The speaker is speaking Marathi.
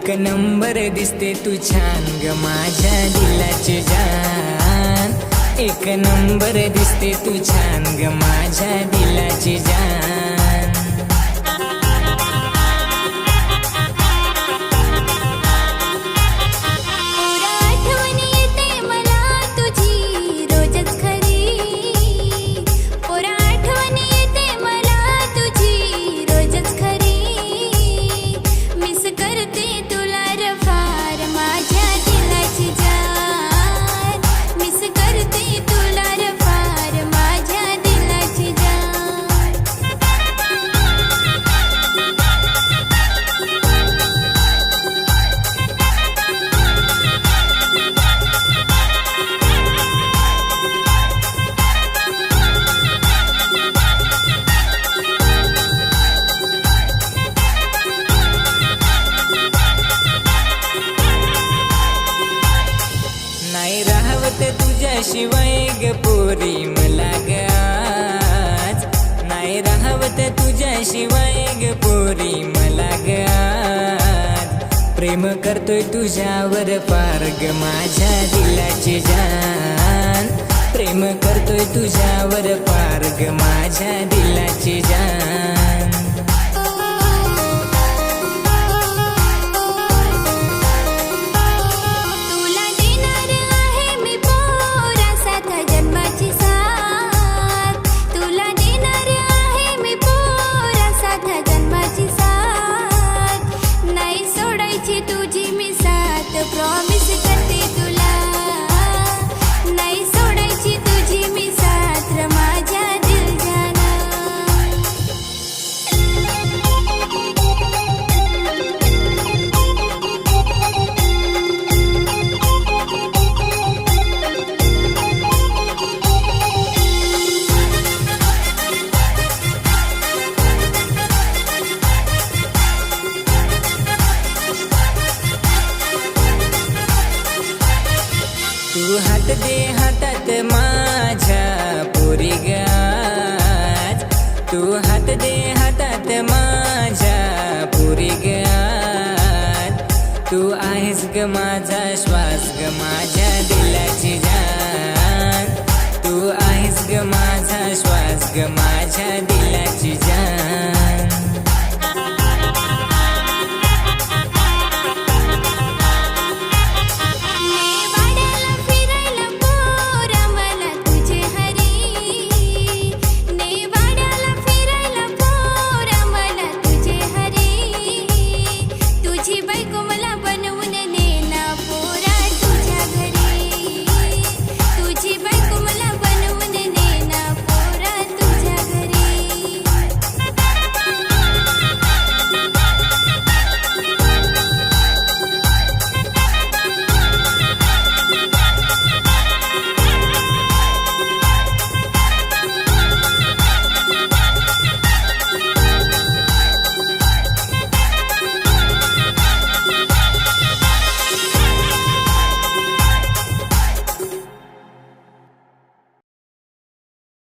एक नंबर दिसते तू छान ग माझ्या दिलाची जान। एक नंबर दिसते तू छान ग माझ्या दिलाची जान। नाही राहवत तुझ्याशिवाय ग पोरी मला ग आज। नाही राहवत तुझ्याशिवाय ग पोरी मला ग आज। प्रेम करतोय तुझ्यावर फार ग माझ्या दिलाची जान। प्रेम करतोय तुझ्यावर फार ग माझ्या दिलाची जान। प्रॉमिस करते तुला, नाही सोडायची तुझी मी साथ र माझ्या दिल जाना। तू हात दे हातात माझ्या पोरी ग आज। तू हात दे हातात माझ्या पोरी ग आज। तू आहेस ग माझा श्वास ग माझ्या दिलाची जान। तू आहेस ग माझा श्वास ग माझ्या